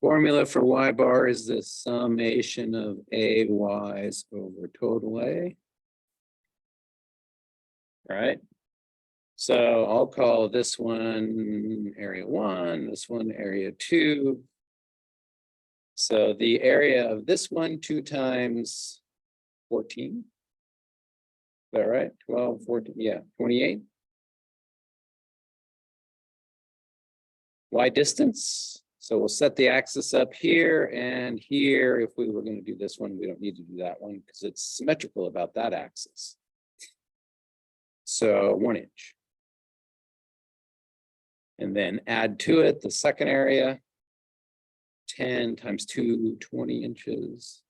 Formula for y bar is the summation of a y's over total a. All right. So I'll call this one area 1, this one area 2. So the area of this one, 2 times 14. Is that right? 12, 14, yeah, 28. Y distance. So we'll set the axis up here and here. If we were going to do this one, we don't need to do that one because it's symmetrical about that axis. So 1 inch. And then add to it the second area, 10 times 2, 20 inches.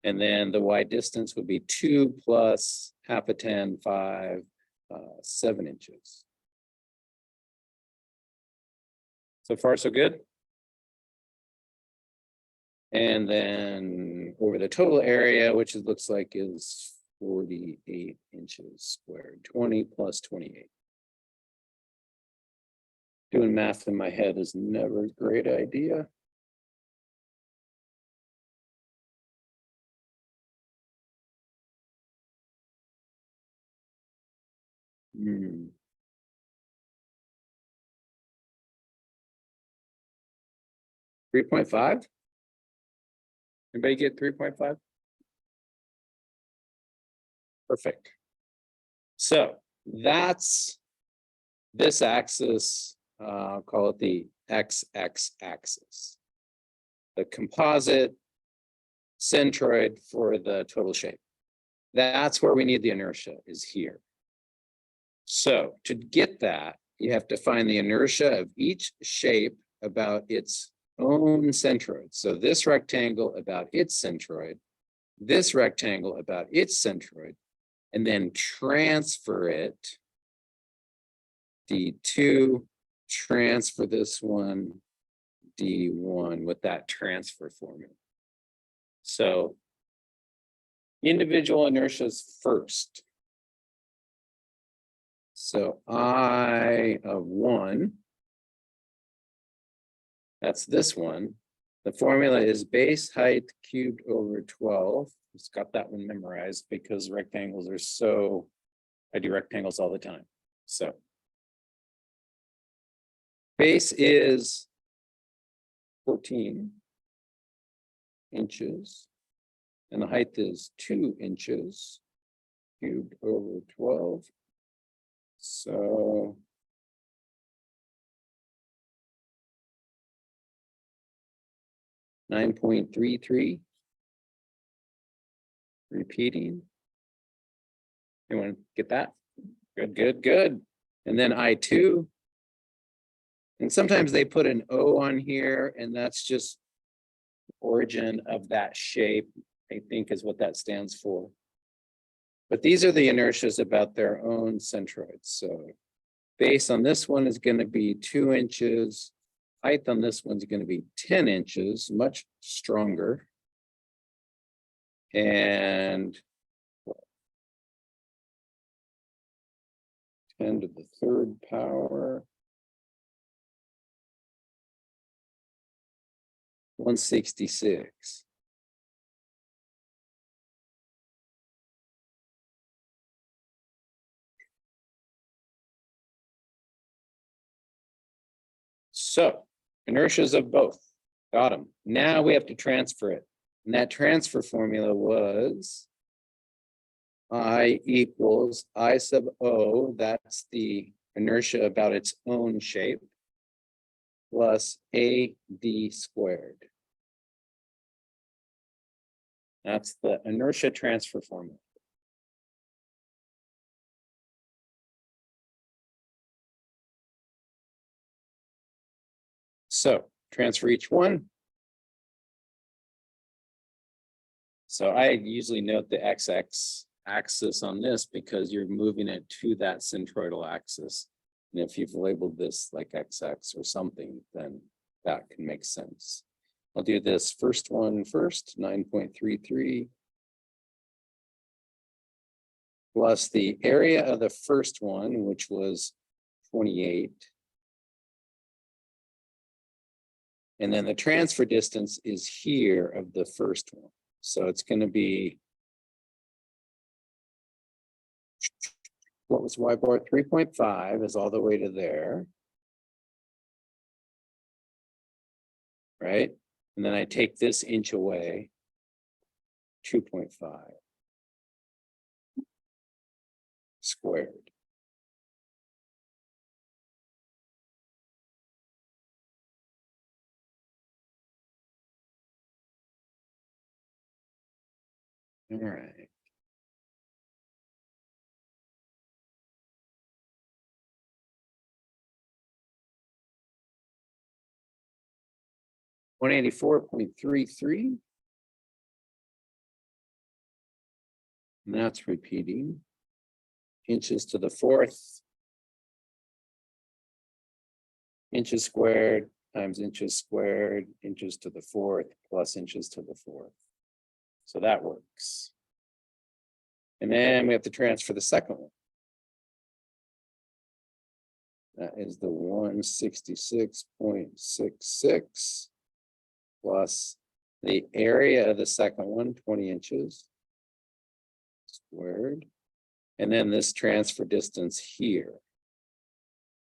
And then the y distance would be 2 plus half a 10, 5, 7 inches. So far, so good. And then over the total area, which it looks like is 48 inches squared, 20 plus 28. Doing math in my head is never a great idea. Hmm. $3.5? Anybody get 3.5? Perfect. So that's this axis, call it the XX axis. The composite centroid for the total shape. That's where we need the inertia, is here. So to get that, you have to find the inertia of each shape about its own centroid. So this rectangle about its centroid, this rectangle about its centroid, and then transfer it, D2, transfer this one, D1, with that transfer formula. So individual inertias first. So I of 1, that's this one. The formula is base height cubed over 12. Just got that one memorized because rectangles are so, I do rectangles all the time. So base is 14 inches and the height is 2 inches cubed over 12. So $9.33. Repeating. Anyone get that? Good, good, good. And then I2. And sometimes they put an O on here, and that's just origin of that shape, I think is what that stands for. But these are the inertias about their own centroids. So base on this one is going to be 2 inches. Height on this one's going to be 10 inches, much stronger. And 10 to the 3rd power. 166. So inertias of both. Got them. Now we have to transfer it. And that transfer formula was I equals I sub O, that's the inertia about its own shape, plus AD squared. That's the inertia transfer formula. So transfer each one. So I usually note the XX axis on this because you're moving it to that centroidal axis. And if you've labeled this like XX or something, then that can make sense. I'll do this first one first, 9.33. Plus the area of the first one, which was 28. And then the transfer distance is here of the first one. So it's going to be, what was y bar? 3.5 is all the way to there. Right? And then I take this inch away, 2.5 squared. All right. $184.33. And that's repeating. Inches to the fourth. Inches squared times inches squared, inches to the fourth plus inches to the fourth. So that works. And then we have to transfer the second one. That is the 166.66 plus the area of the second one, 20 inches squared. And then this transfer distance here.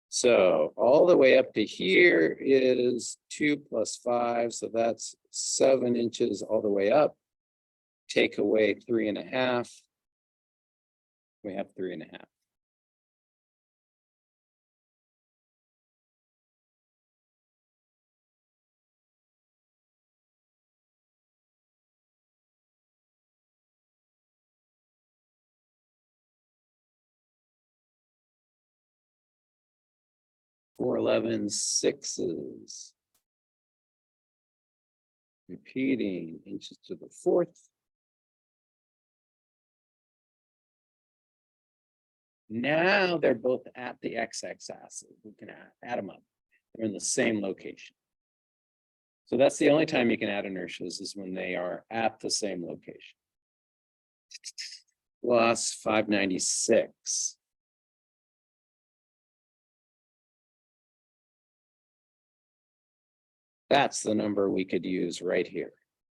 So all the way up to here is 2 plus 5. So that's 7 inches all the way up. Take away 3.5. We have 3.5. Four 11/6s. Repeating inches to the fourth. Now they're both at the x-axis. We can add them up. They're in the same location. So that's the only time you can add inertias is when they are at the same location. Plus 596. That's the number we could use right here.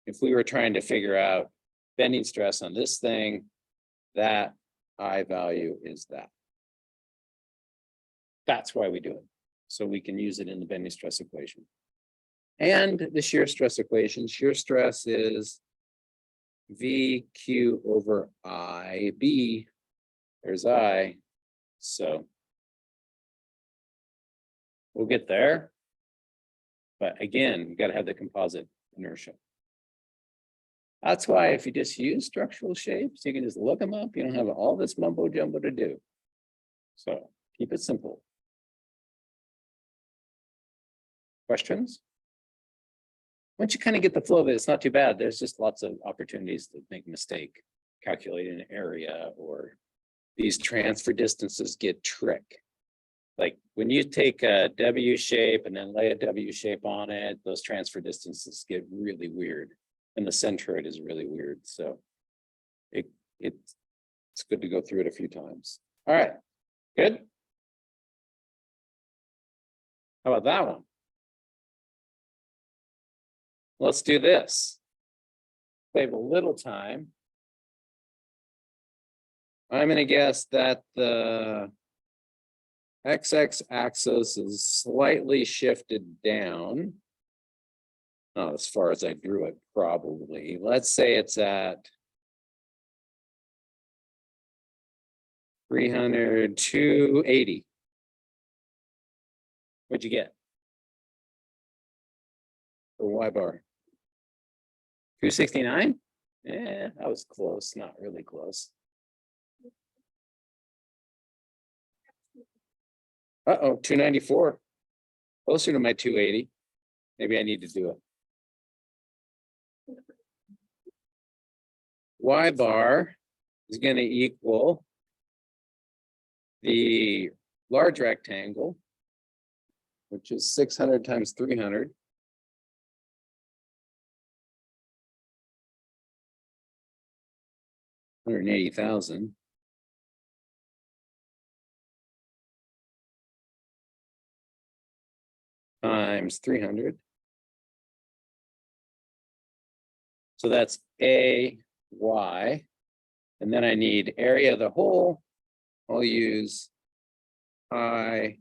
If we were trying to figure out bending stress on this thing, that I value is that. That's why we do it. So we can use it in the bending stress equation. And the shear stress equation, shear stress is VQ over IB. There's I. So we'll get there. But again, you got to have the composite inertia. That's why if you just use structural shapes, you can just look them up. You don't have all this mumbo jumbo to do. So keep it simple. Questions? Once you kind of get the flow of it, it's not too bad. There's just lots of opportunities to make a mistake, calculating an area, or these transfer distances get trick. Like when you take a W shape and then lay a W shape on it, those transfer distances get really weird. And the centroid is really weird. So it's good to go through it a few times. All right, good. How about that one? Let's do this. Save a little time. I'm going to guess that the x-axis is slightly shifted down. Not as far as I drew it, probably. Let's say it's at 300, 280. What'd you get? For Y bar. 269? Yeah, that was close, not really close. Uh-oh, 294. Closer to my 280. Maybe I need to do it. Y bar is going to equal the large rectangle, which is 600 times 300. $180,000. Times 300. So that's A, Y. And then I need area of the hole. I'll use pi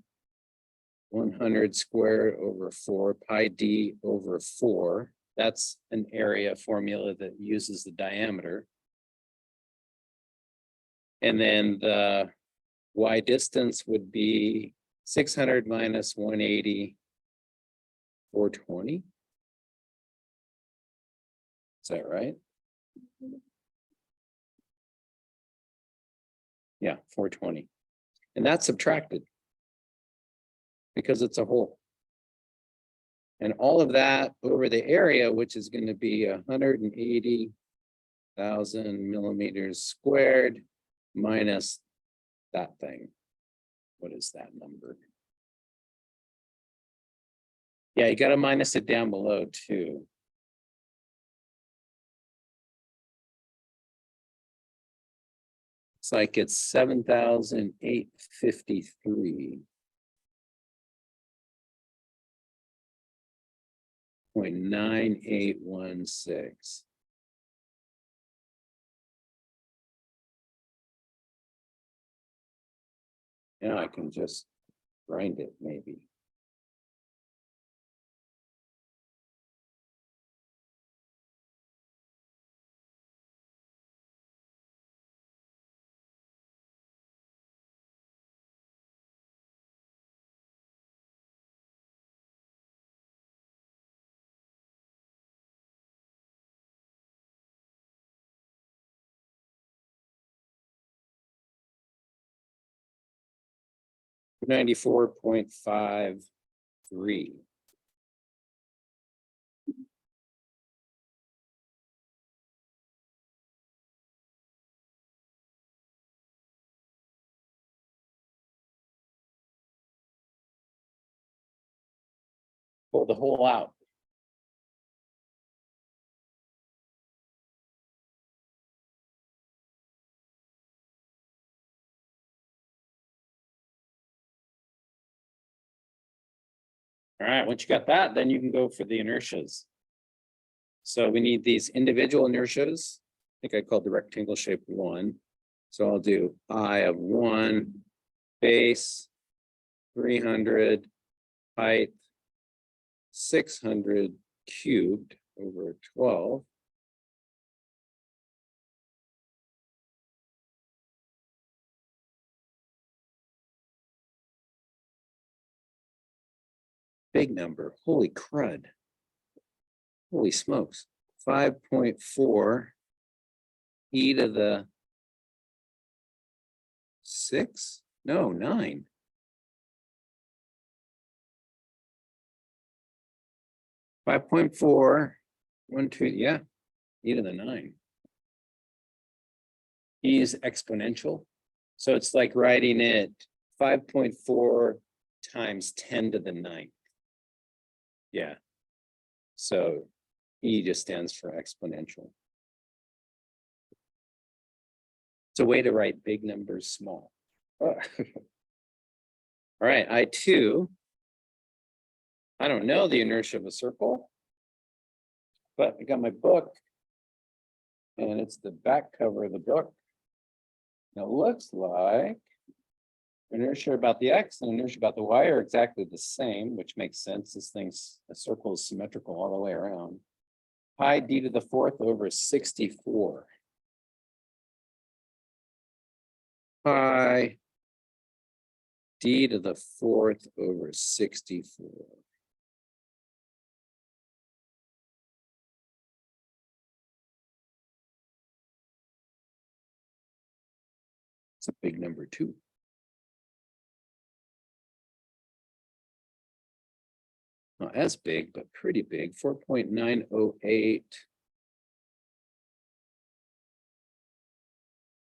100 squared over 4, pi d over 4. That's an area formula that uses the diameter. And then the y distance would be 600 minus 180, 420. Is that right? Yeah, 420. And that's subtracted because it's a hole. And all of that over the area, which is going to be 180,000 millimeters squared minus that thing. What is that number? Yeah, you got to minus it down below too. It's like it's 7,853. 0.9816. Now I can just grind it maybe. $94.53. Pull the hole out. All right, once you got that, then you can go for the inertias. So we need these individual inertias. I think I called the rectangle shape 1. So I'll do I of 1, base 300, height 600 cubed over 12. Big number, holy crud. Holy smokes, 5.4 e to the 6? No, 9. 5.4, 1, 2, yeah, e to the 9. E is exponential. So it's like writing it 5.4 times 10 to the 9th. Yeah. So E just stands for exponential. It's a way to write big numbers small. Oh. All right, I2. I don't know the inertia of a circle, but I got my book, and it's the back cover of the book. Now it looks like inertia about the X and inertia about the Y are exactly the same, which makes sense. This thing's a circle is symmetrical all the way around. Pi d to the 4th over 64. Pi d to the 4th over 64. It's a big number too. Not as big, but pretty big, 4.908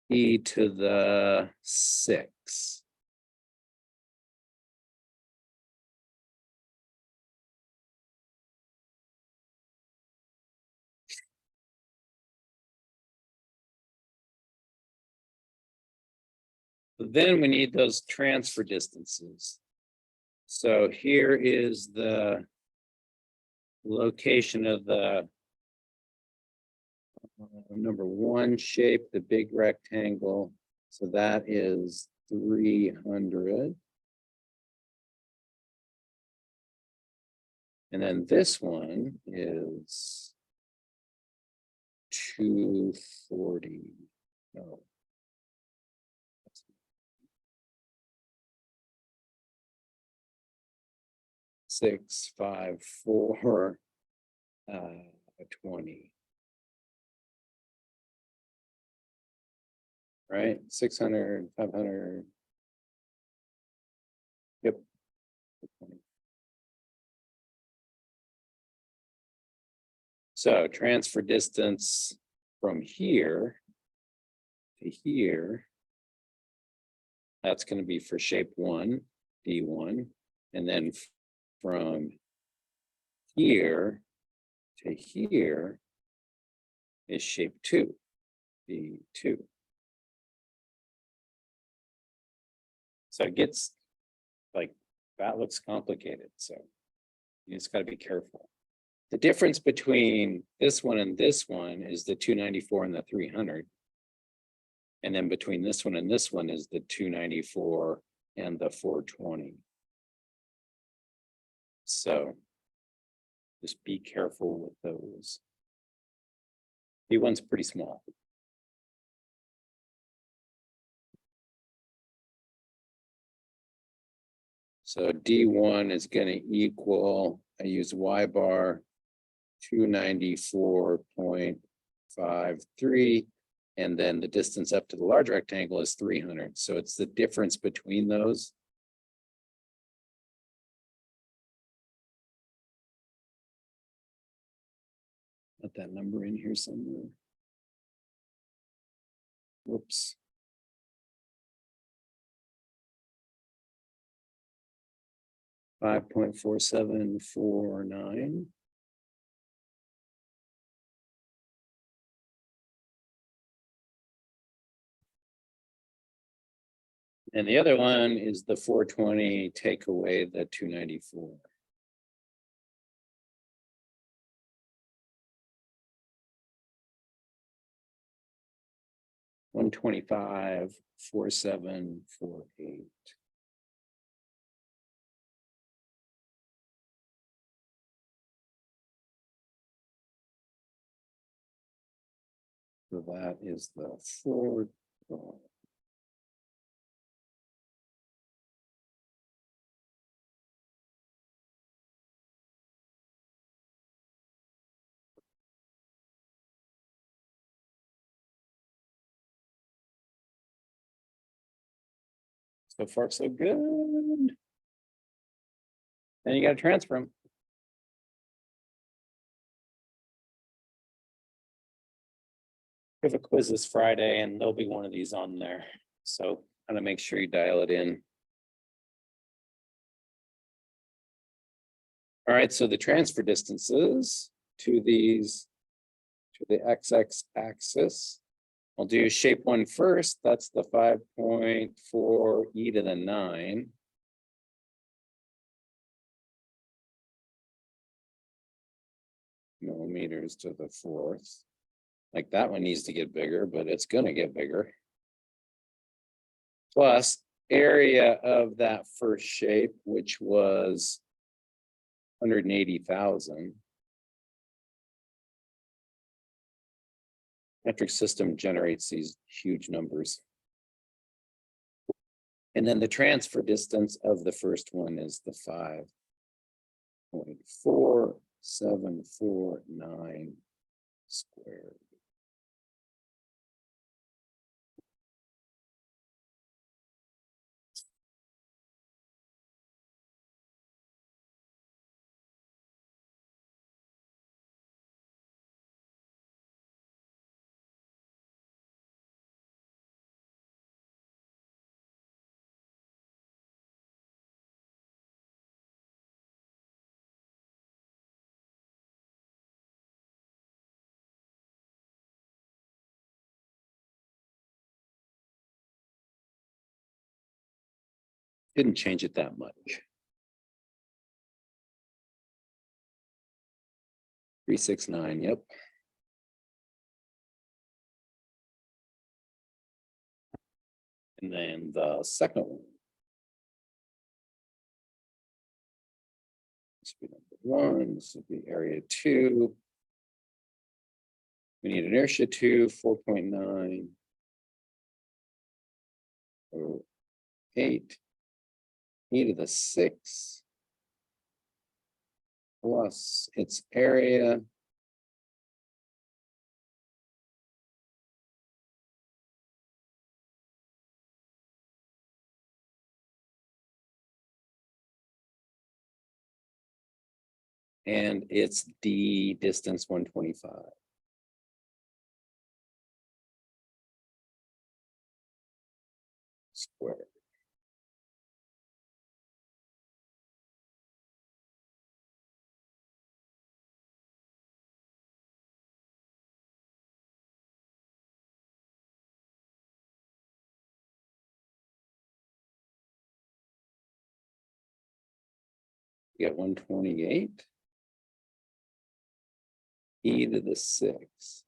e to the 6. Then we need those transfer distances. So here is the location of the number one shape, the big rectangle. So that is 300. And then this one is 240. No. 654 20. Right? 600, 500. Yep. So transfer distance from here to here, that's going to be for shape 1, D1. And then from here to here is shape 2, D2. So it gets like, that looks complicated. So you just got to be careful. The difference between this one and this one is the 294 and the 300. And then between this one and this one is the 294 and the 420. So just be careful with those. D1's pretty small. So D1 is going to equal, I use Y bar 294.53. And then the distance up to the large rectangle is 300. So it's the difference between those. Put that number in here somewhere. Whoops. $5.4749. And the other one is the 420, take away the 294. $125, 4748. So that is the 4. So far, so good. Then you got to transfer them. We have a quiz this Friday, and there'll be one of these on there. So I'm gonna make sure you dial it in. All right, so the transfer distances to these, to the XX axis. I'll do shape 1 first. That's the 5.4 e to the 9. Millimeters to the 4th. Like that one needs to get bigger, but it's going to get bigger. Plus area of that first shape, which was 180,000. Metric system generates these huge numbers. And then the transfer distance of the first one is the 5.4749 squared. Didn't change it that much. 369, yep. And then the second one. This would be number 1, this would be area 2. We need inertia 2, 4.9. 8 e to the 6 plus its area and its d distance 125. Squared. Get 128 e to the 6.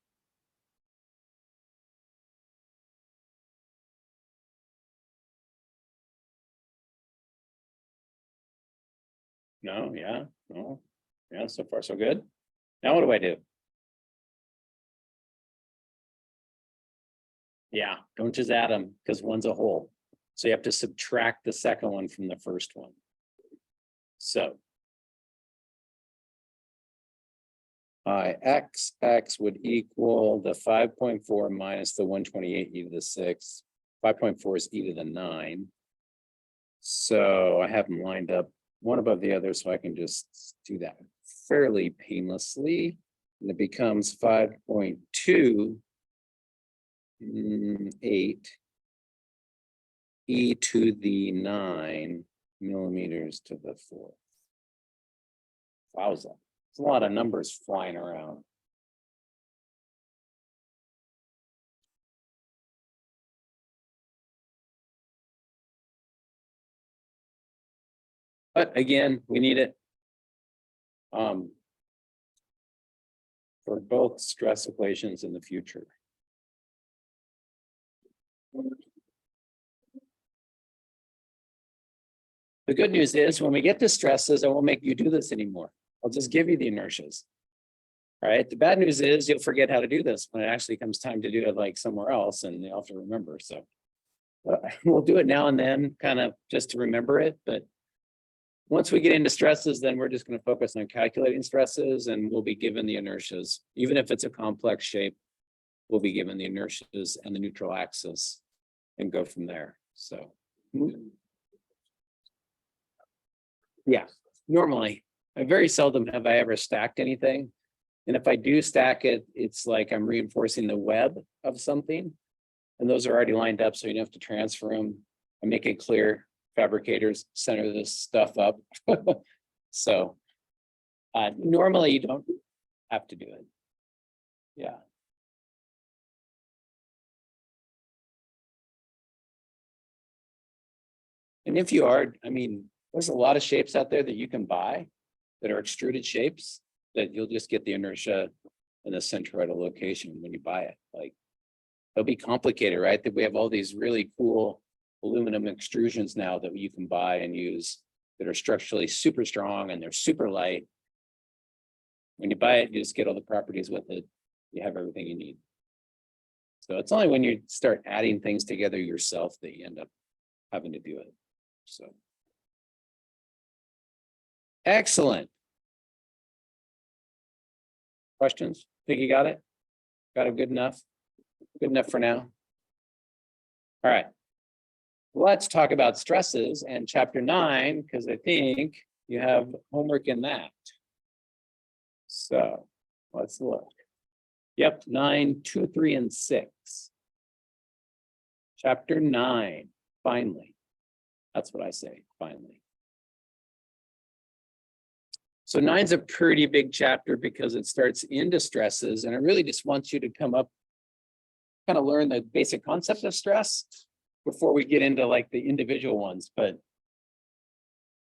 No, yeah, no, yeah, so far so good. Now what do I do? Yeah, don't just add them because one's a whole. So you have to subtract the second one from the first one. So x would equal the 5.4 minus the 128 e to the 6. 5.4 is e to the 9. So I have them lined up one above the other, so I can just do that fairly painlessly. And it becomes 5.28 e to the 9 millimeters to the 4th. Wowza. It's a lot of numbers flying around. But again, we need it for both stress equations in the future. The good news is when we get to stresses, I won't make you do this anymore. I'll just give you the inertias. All right. The bad news is you'll forget how to do this when it actually comes time to do it like somewhere else and you'll have to remember. So we'll do it now and then kind of just to remember it. But once we get into stresses, then we're just going to focus on calculating stresses and we'll be given the inertias. Even if it's a complex shape, we'll be given the inertias and the neutral axis and go from there. So yeah, normally, I very seldom have I ever stacked anything. And if I do stack it, it's like I'm reinforcing the web of something. And those are already lined up, so you don't have to transfer them. I make it clear, fabricators center this stuff up. So normally you don't have to do it. Yeah. And if you are, I mean, there's a lot of shapes out there that you can buy that are extruded shapes that you'll just get the inertia in the centroidal location when you buy it. Like they'll be complicated, right? That we have all these really cool aluminum extrusions now that you can buy and use that are structurally super strong and they're super light. When you buy it, you just get all the properties with it. You have everything you need. So it's only when you start adding things together yourself that you end up having to do it. So excellent. Questions? Think you got it? Got it good enough? Good enough for now? All right. Let's talk about stresses and chapter 9, because I think you have homework in that. So let's look. Yep, 9, 2, 3, and 6. Chapter 9, finally. That's what I say, finally. So 9's a pretty big chapter because it starts into stresses, and it really just wants you to come up, kind of learn the basic concept of stress before we get into like the individual ones. But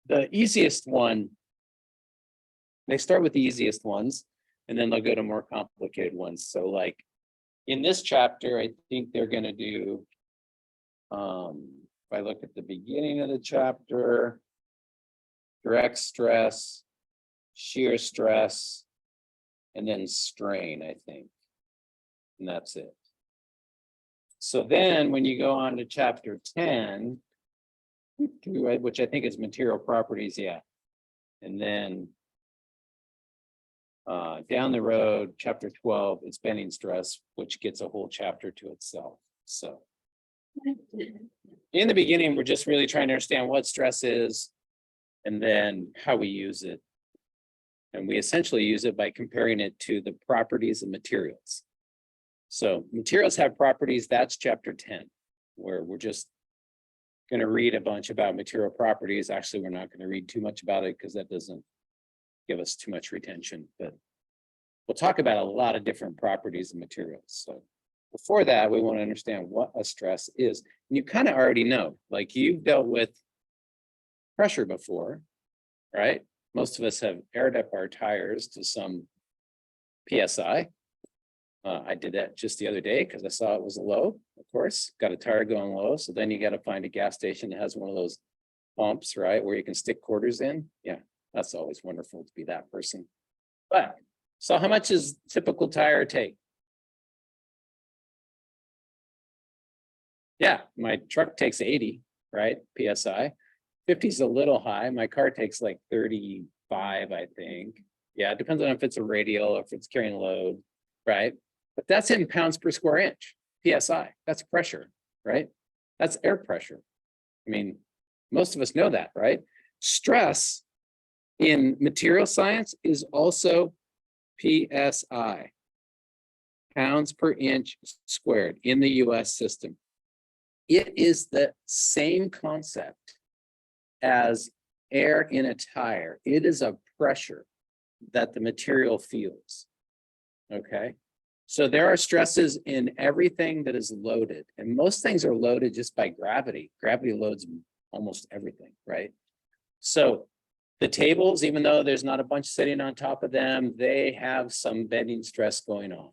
the easiest one, they start with the easiest ones, and then they'll go to more complicated ones. So like in this chapter, I think they're going to do If I look at the beginning of the chapter, direct stress, shear stress, and then strain, I think. And that's it. So then when you go on to chapter 10, which I think is material properties, yeah. And then down the road, chapter 12 is bending stress, which gets a whole chapter to itself. So in the beginning, we're just really trying to understand what stress is and then how we use it. And we essentially use it by comparing it to the properties of materials. So materials have properties, that's chapter 10, where we're just going to read a bunch about material properties. Actually, we're not going to read too much about it because that doesn't give us too much retention, but we'll talk about a lot of different properties of materials. So before that, we want to understand what a stress is. And you kind of already know, like you've dealt with pressure before, right? Most of us have aired up our tires to some PSI. I did that just the other day because I saw it was low, of course, got a tire going low. So then you got to find a gas station that has one of those pumps, right, where you can stick quarters in. Yeah, that's always wonderful to be that person. But so how much does typical tire take? Yeah, my truck takes 80, right? PSI. 50 is a little high. My car takes like 35, I think. Yeah, it depends on if it's a radial or if it's carrying load, right? But that's in pounds per square inch, PSI. That's pressure, right? That's air pressure. I mean, most of us know that, right? Stress in material science is also PSI, pounds per inch squared in the US system. It is the same concept as air in a tire. It is a pressure that the material feels, okay? So there are stresses in everything that is loaded, and most things are loaded just by gravity. Gravity loads almost everything, right? So the tables, even though there's not a bunch sitting on top of them, they have some bending stress going on.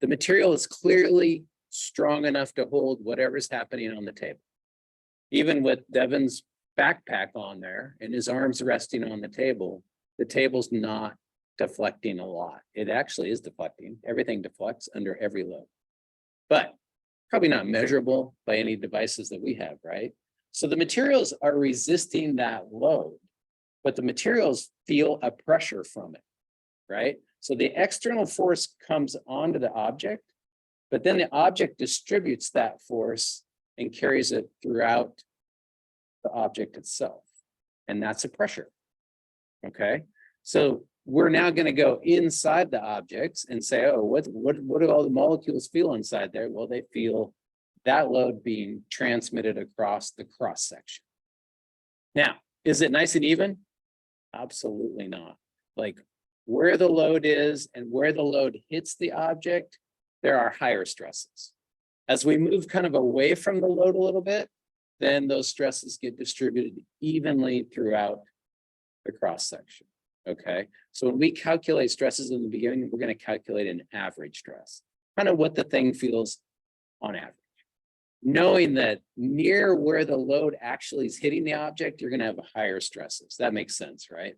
The material is clearly strong enough to hold whatever's happening on the table. Even with Devin's backpack on there and his arms resting on the table's not deflecting a lot. It actually is deflecting. Everything deflects under every load, but probably not measurable by any devices that we have, right? So the materials are resisting that load, but the materials feel a pressure from it, right? So the external force comes onto the object, but then the object distributes that force and carries it throughout the object itself. And that's a pressure, okay? So we're now going to go inside the objects and say, oh, what do all the molecules feel inside there? Well, they feel that load being transmitted across the cross section. Now, is it nice and even? Absolutely not. Like where the load is and where the load hits the object, there are higher stresses. As we move kind of away from the load a little bit, then those stresses get distributed evenly throughout the cross section. Okay, so when we calculate stresses in the beginning, we're going to calculate an average stress, kind of what the thing feels on average. Knowing that near where the load actually is hitting the object, you're going to have higher stresses. That makes sense, right?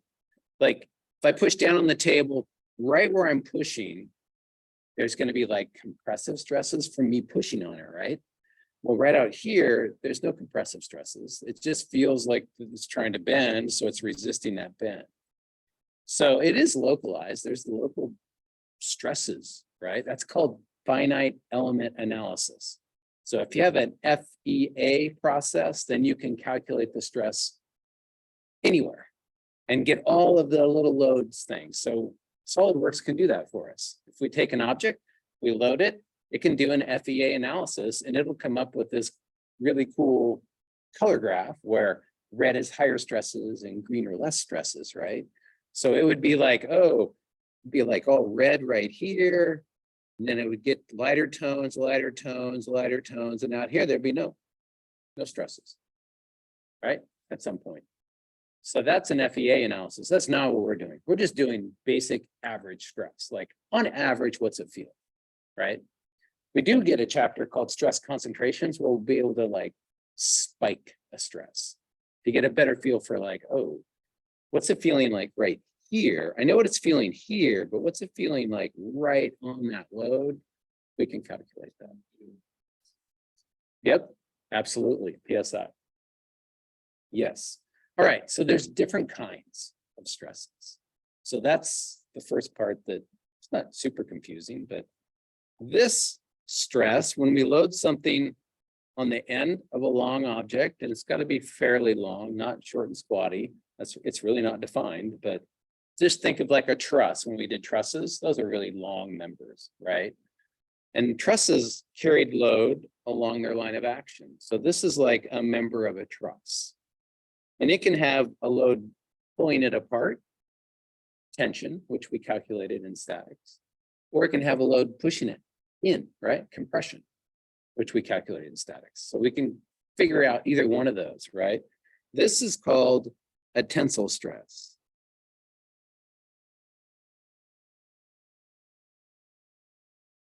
Like if I push down on the table, right where I'm pushing, there's going to be like compressive stresses from me pushing on it, right? Well, right out here, there's no compressive stresses. It just feels like it's trying to bend, so it's resisting that bend. So it is localized. There's the local stresses, right? That's called finite element analysis. So if you have an FEA process, then you can calculate the stress anywhere and get all of the little loads things. So SolidWorks can do that for us. If we take an object, we load it, it can do an FEA analysis and it'll come up with this really cool color graph where red is higher stresses and green are less stresses, right? So it would be like, oh, red right here. And then it would get lighter tones, lighter tones, lighter tones. And out here, there'd be no stresses, right? At some point. So that's an FEA analysis. That's not what we're doing. We're just doing basic average stress. Like on average, what's it feel, right? We do get a chapter called stress concentrations where we'll be able to like spike a stress to get a better feel for like, oh, what's it feeling like right here? I know what it's feeling here, but what's it feeling like right on that load? We can calculate that. Yep, absolutely. PSI. Yes. All right. So there's different kinds of stresses. So that's the first part that it's not super confusing, but this stress, when we load something on the end of a long object, and it's got to be fairly long, not short and squatty. It's really not defined, but just think of like a truss. When we did trusses, those are really long members, right? And trusses carried load along their line of action. So this is like a member of a truss. And it can have a load pulling it apart, tension, which we calculated in statics, or it can have a load pushing it in, right? Compression, which we calculated in statics. So we can figure out either one of those, right? This is called a tensile stress.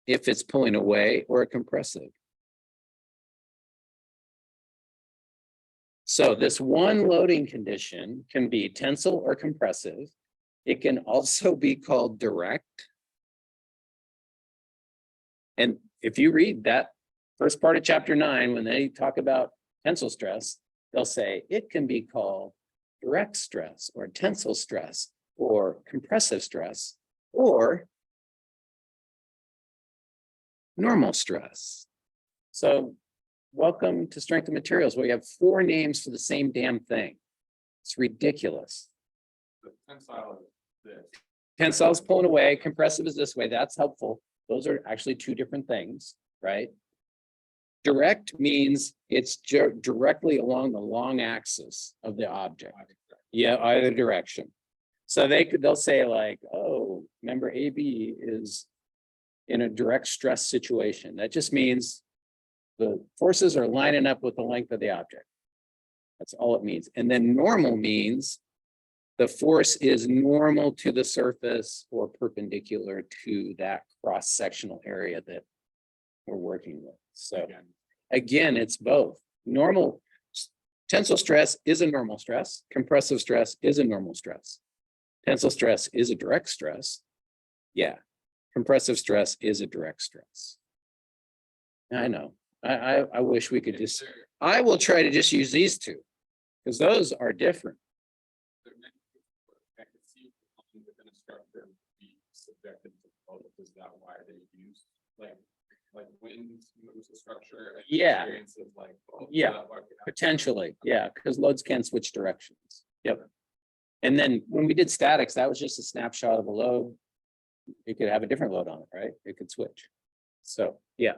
If it's pulling away, or a compressive. So this one loading condition can be tensile or compressive. It can also be called direct. And if you read that first part of chapter 9, when they talk about tensile stress, they'll say it can be called direct stress or tensile stress or compressive stress or normal stress. So welcome to Strength of Materials, where you have 4 names for the same damn thing. It's ridiculous. The tensile is this. Tensile is pulling away, compressive is this way. That's helpful. Those are actually 2 different things, right? Direct means it's directly along the long axis of the object. Yeah, either direction. So they'll say like, oh, member AB is in a direct stress situation. That just means the forces are lining up with the length of the object. That's all it means. And then normal means the force is normal to the surface or perpendicular to that cross-sectional area that we're working with. So again, it's both. Normal tensile stress is a normal stress. Compressive stress is a normal stress. Tensile stress is a direct stress. Yeah. Compressive stress is a direct stress. I know. I wish we could just, I will try to just use these 2 because those are different. I could see within a structure be subjected to both. Is that why they use like wind moves the structure? And Yeah. experiences like both? Yeah. Potentially. Yeah. Because loads can switch directions. Yep. And then when we did statics, that was just a snapshot of a load. It could have a different load on it, right? It could switch. So, yeah.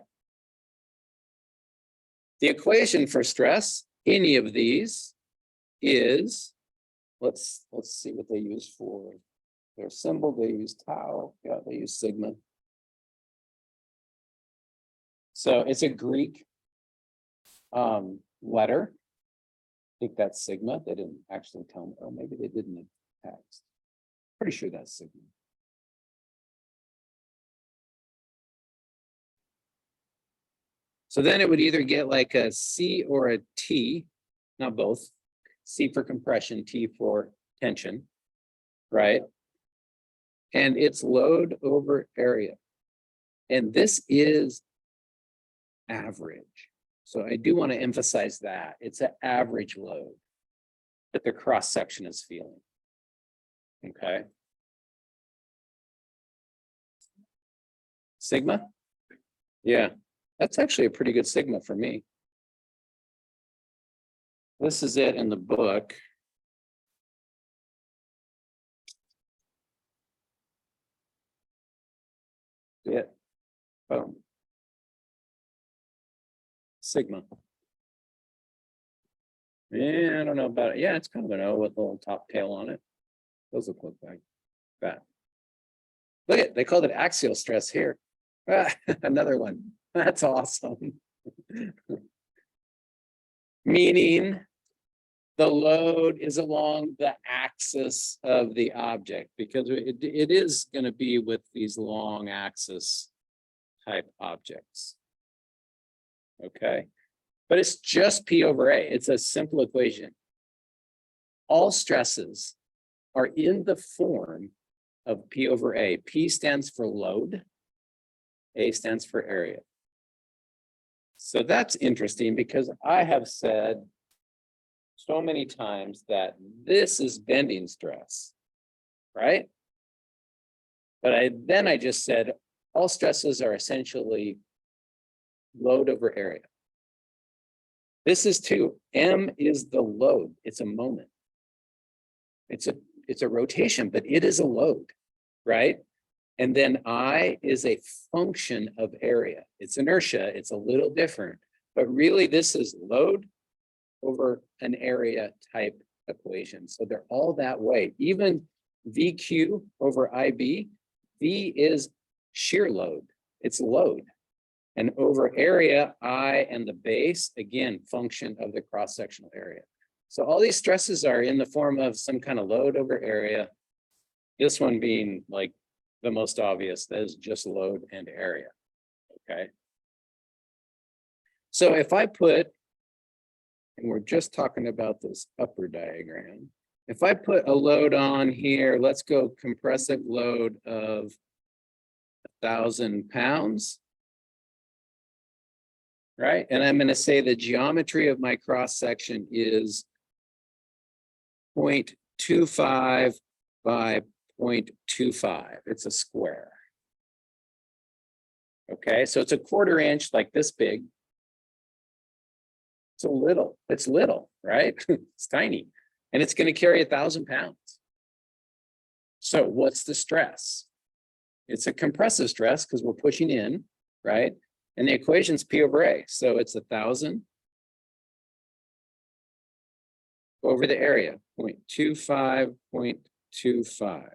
The equation for stress, any of these, is, let's see what they use for their symbol. They use tau. Yeah, they use sigma. So it's a Greek letter. I think that's sigma. They didn't actually tell me. Oh, maybe they did in the text. Pretty sure that's sigma. So then it would either get like a C or a T, not both. C for compression, T for tension, right? And it's load over area. And this is average. So I do want to emphasize that. It's an average load that the cross section is feeling. Okay. Sigma? Yeah. That's actually a pretty good sigma for me. This is it in the book. Yeah. Boom. Sigma. Yeah, I don't know about it. Yeah, it's kind of an O with a little top tail on it. Those look like that. Look at, they called it axial stress here. Another one. That's awesome. Meaning the load is along the axis of the object because it is going to be with these long axis type objects. okay? But it's just P over A. It's a simple equation. All stresses are in the form of P over A. P stands for load. A stands for area. So that's interesting because I have said so many times that this is bending stress, right? But I just said all stresses are essentially load over area. This is too. M is the load. It's a moment. It's a rotation, but it is a load, right? And then I is a function of area. It's inertia. It's a little different, but really this is load over an area type equation. So they're all that way. Even VQ over IB, V is shear load. It's load. And over area, I and the base, again, function of the cross-sectional area. So all these stresses are in the form of some kind of load over area. This one being like the most obvious, that is just load and area, okay? So if I put, and we're just talking about this upper diagram, if I put a load on here, let's go compressive load of 1,000 pounds, right? And I'm going to say the geometry of my cross section is 0.25 by 0.25. It's a square. Okay, so it's a 1/4 inch, like this big. It's little, right? It's tiny. And it's going to carry 1,000 pounds. So what's the stress? It's a compressive stress because we're pushing in, right? And the equation's P over A. So it's 1,000 over the area, 0.25, 0.25.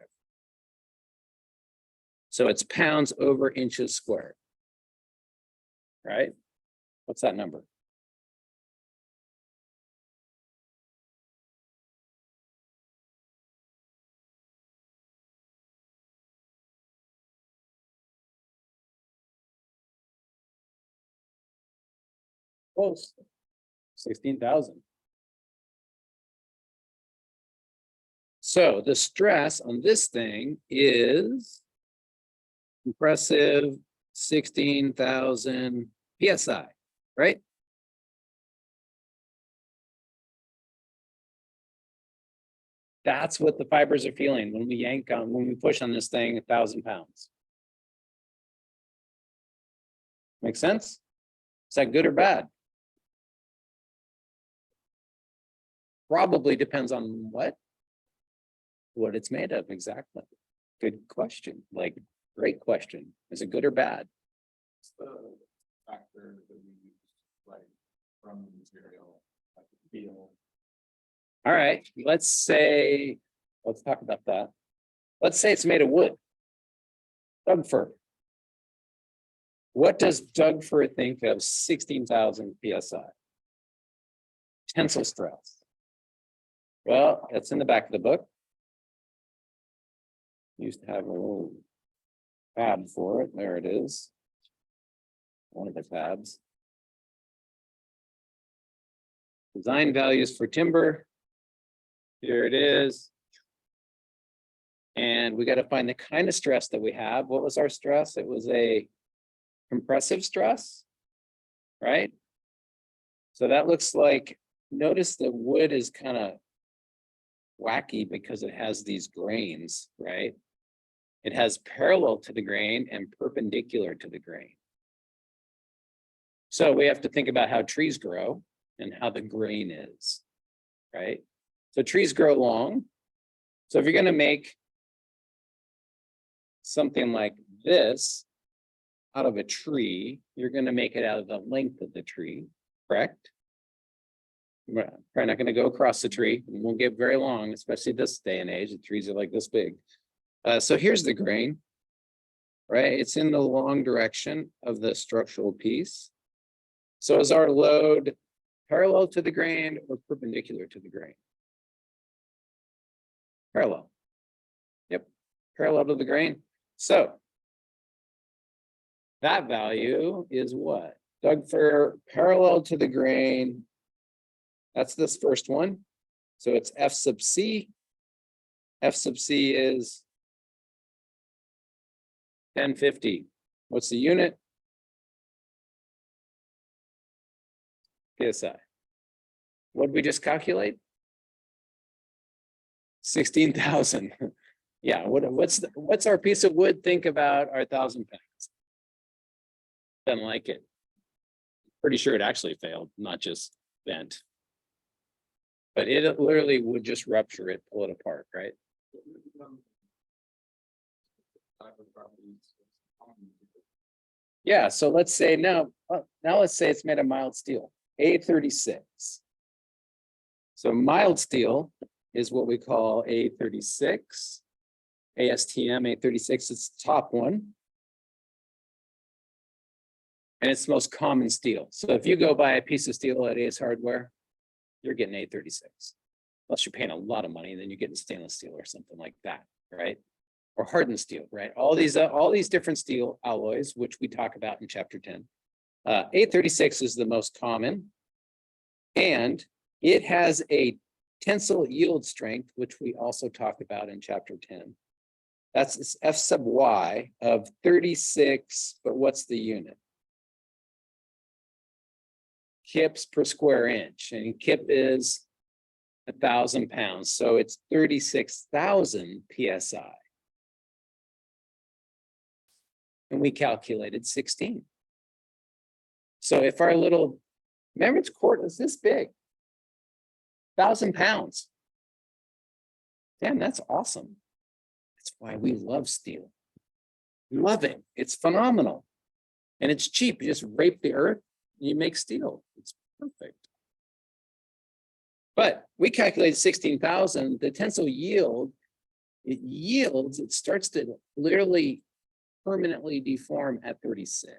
So it's pounds over inches squared, right? What's that number? Close, 16,000. So the stress on this thing is compressive 16,000 PSI, right? That's what the fibers are feeling when we yank on, when we push on this thing 1,000 pounds. Make sense? Is that good or bad? Probably depends on what it's made of exactly. Good question. Like, great question. Is it good or bad? It's the factor that we use, like from the material, like the feel. All right, let's talk about that. Let's say it's made of wood. Doug fir. What does Doug fir think of 16,000 PSI? Tensile stress. Well, it's in the back of the book. Used to have a little tab for it. There it is. One of the tabs. Design values for timber. Here it is. And we got to find the kind of stress that we have. What was our stress? It was a compressive stress, right? So that looks like, notice the wood is kind of wacky because it has these grains, right? It has parallel to the grain and perpendicular to the grain. So we have to think about how trees grow and how the grain is, right? So trees grow long. So if you're going to make something like this out of a tree, you're going to make it out of the length of the tree, correct? We're probably not going to go across the tree. It won't get very long, especially this day and age. The trees are like this big. So here's the grain, right? It's in the long direction of the structural piece. So is our load parallel to the grain or perpendicular to the grain? Parallel. Yep, parallel to the grain. So that value is what? dug for parallel to the grain. That's this first one. So it's F sub C. F sub C is 1050. What's the unit? PSI. What did we just calculate? 16,000. Yeah, what's our piece of wood think about our 1,000 pounds? Doesn't like it. Pretty sure it actually failed, not just bent. But it literally would just rupture it, pull it apart, right? Yeah, so let's say now let's say it's made of mild steel, A36. So mild steel is what we call A36. ASTM A36 is the top one. And it's the most common steel. So if you go buy a piece of steel at Ace Hardware, you're getting A36. Unless you're paying a lot of money, then you're getting stainless steel or something like that, right? Or hardened steel, right? All these different steel alloys, which we talk about in chapter 10. A36 is the most common. And it has a tensile yield strength, which we also talked about in chapter 10. That's F sub Y of 36, but what's the unit? Kips per square inch, and kip is 1,000 pounds. So it's 36,000 PSI. And we calculated 16. So if our little membrane cord is this big, 1,000 pounds. Damn, that's awesome. That's why we love steel. We love it. It's phenomenal. And it's cheap. You just rape the earth, and you make steel. It's perfect. But we calculated 16,000. The tensile yield, it starts to literally permanently deform at 36.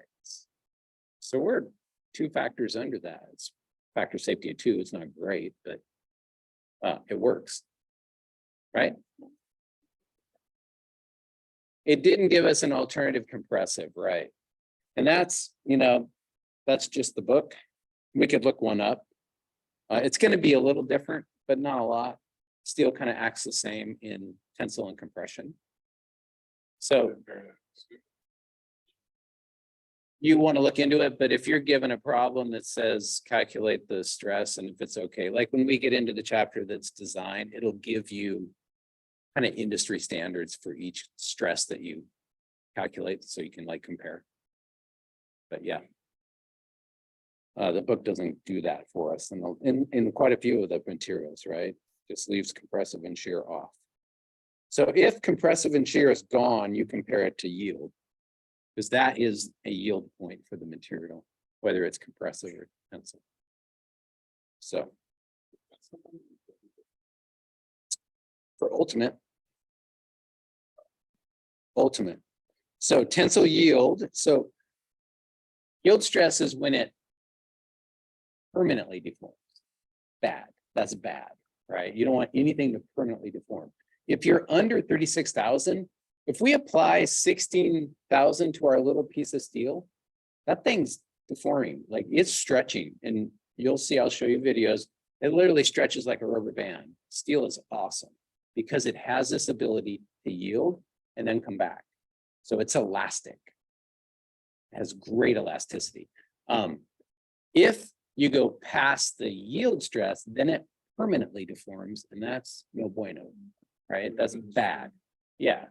So we're 2 factors under that. It's factor safety of 2. It's not great, but it works, right? It didn't give us an alternative compressive, right? And that's, that's just the book. We could look one up. It's going to be a little different, but not a lot. Steel kind of acts the same in tensile and compression. So you want to look into it, but if you're given a problem that says calculate the stress and if it's okay, like when we get into the chapter that's designed, it'll give you kind of industry standards for each stress that you calculate so you can like compare. But yeah, the book doesn't do that for us in quite a few of the materials, right? Just leaves compressive and shear off. So if compressive and shear is gone, you compare it to yield, because that is a yield point for the material, whether it's compressive or tensile. So for ultimate. So tensile yield. So yield stress is when it permanently deforms. Bad. That's bad, right? You don't want anything to permanently deform. If you're under 36,000, if we apply 16,000 to our little piece of steel, that thing's deforming, like it's stretching. And you'll see, I'll show you videos. It literally stretches like a rubber band. Steel is awesome because it has this ability to yield and then come back. So it's elastic. It has great elasticity. If you go past the yield stress, then it permanently deforms, and that's no bueno, right? That's bad. Yeah.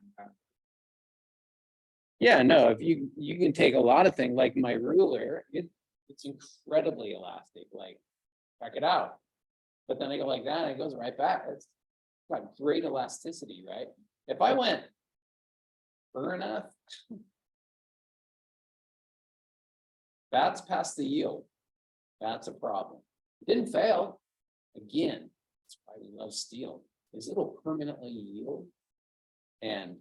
Yeah, no, if you can take a lot of things like my ruler, it's incredibly elastic, like check it out. But then I go like that, and it goes right back. It's got great elasticity, right? If I went far enough, that's past the yield. That's a problem. It didn't fail. Again, that's why we love steel, is it'll permanently yield and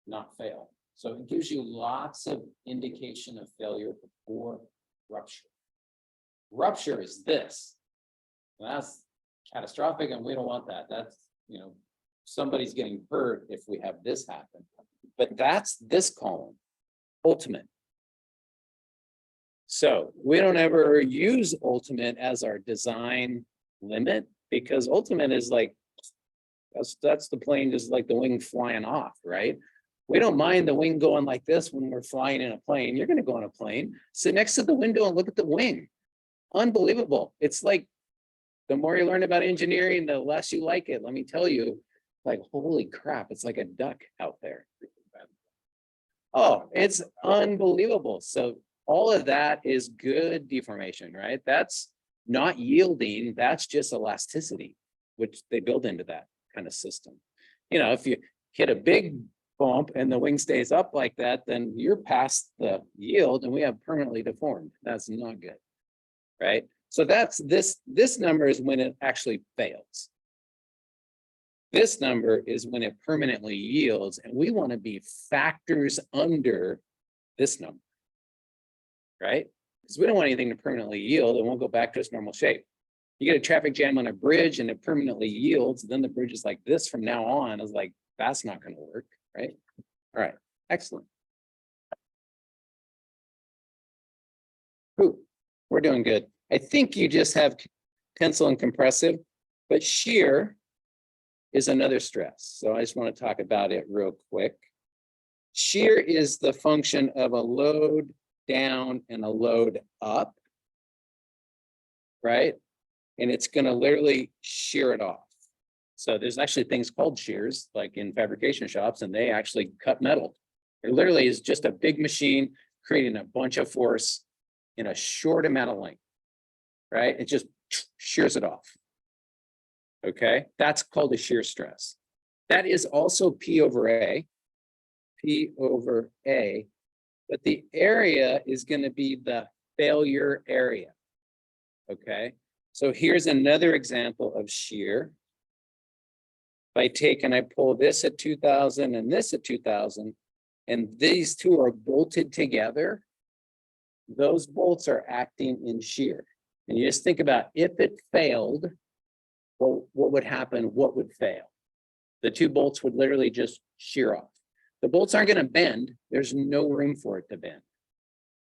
not fail. So it gives you lots of indication of failure before rupture. Rupture is this. And that's catastrophic, and we don't want that. That's, somebody's getting hurt if we have this happen. But that's this column, ultimate. So we don't ever use ultimate as our design limit because ultimate is like, that's the plane, just like the wing flying off, right? We don't mind the wing going like this when we're flying in a plane. You're going to go on a plane, sit next to the window and look at the wing. Unbelievable. It's like the more you learn about engineering, the less you like it. Let me tell you, like, holy crap, it's like a duck out there. Oh, it's unbelievable. So all of that is good deformation, right? That's not yielding, that's just elasticity, which they build into that kind of system. You know, if you hit a big bump and the wing stays up like that, then you're past the yield and we have permanently deformed. That's not good, right? So that's this number is when it actually fails. This number is when it permanently yields, and we want to be factors under this number, right? Because we don't want anything to permanently yield and won't go back to its normal shape. You get a traffic jam on a bridge and it permanently yields, then the bridge is like this from now on. Is like, that's not going to work, right? All right, excellent. Ooh, we're doing good. I think you just have tensile and compressive, but shear is another stress. So I just want to talk about it real quick. Shear is the function of a load down and a load up, right? And it's going to literally shear it off. So there's actually things called shears, like in fabrication shops, and they actually cut metal. It literally is just a big machine creating a bunch of force in a short amount of length, right? It just shears it off. Okay, that's called a shear stress. That is also P over A, but the area is going to be the failure area. Okay, so here's another example of shear. If I take and I pull this at 2000 and this at 2000, and these two are bolted together, those bolts are acting in shear. And you just think about if it failed, well, what would happen? What would fail? The two bolts would literally just shear off. The bolts aren't going to bend. There's no room for it to bend.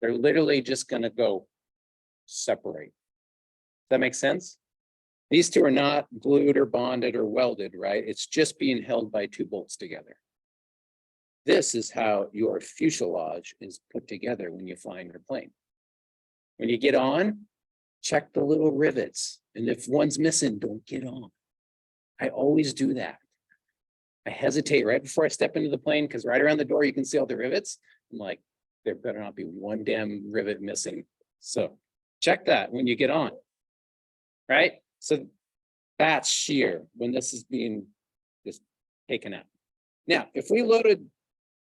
They're literally just going to go separate. Does that make sense? These two are not glued or bonded or welded, right? It's just being held by two bolts together. This is how your fuselage is put together when you fly in your plane. When you get on, check the little rivets. And if one's missing, don't get on. I always do that. I hesitate right before I step into the plane because right around the door, you can see all the rivets. I'm like, there better not be one damn rivet missing. So check that when you get on, right? So that's shear when this is being just taken out. Now, if we loaded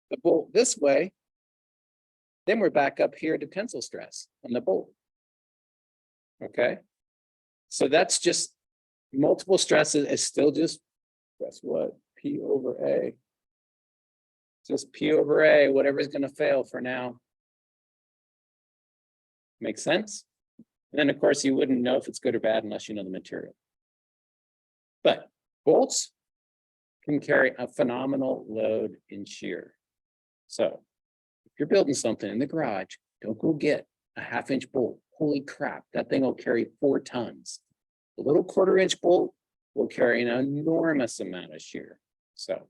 the bolt this way, then we're back up here to tensile stress on the bolt. Okay, so that's just multiple stresses. It's still just, guess what? P over A. Just P over A, whatever is going to fail for now. Make sense? And then, of course, you wouldn't know if it's good or bad unless you know the material. But bolts can carry a phenomenal load in shear. So if you're building something in the garage, don't go get a 1/2-inch bolt. Holy crap, that thing will carry 4 tons. A little 1/4-inch bolt will carry an enormous amount of shear. So,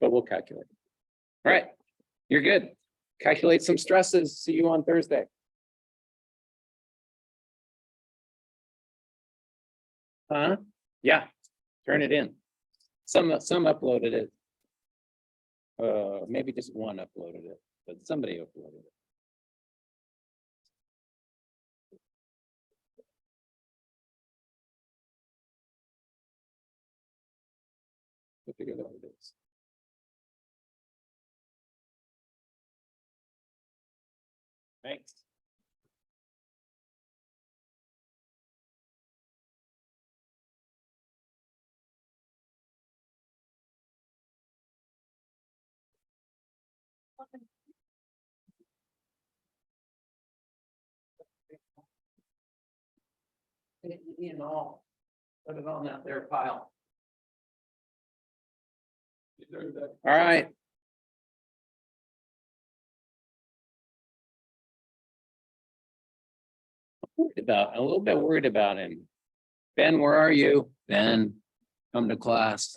but we'll calculate. All right, you're good. Calculate some stresses. See you on Thursday. Huh? Yeah, turn it in. Some uploaded it. Maybe just one uploaded it, but somebody uploaded it. We'll figure out what it is. Thanks. All. Put it on that there pile. All right. a little bit worried about him. Ben, where are you? Ben, come to class.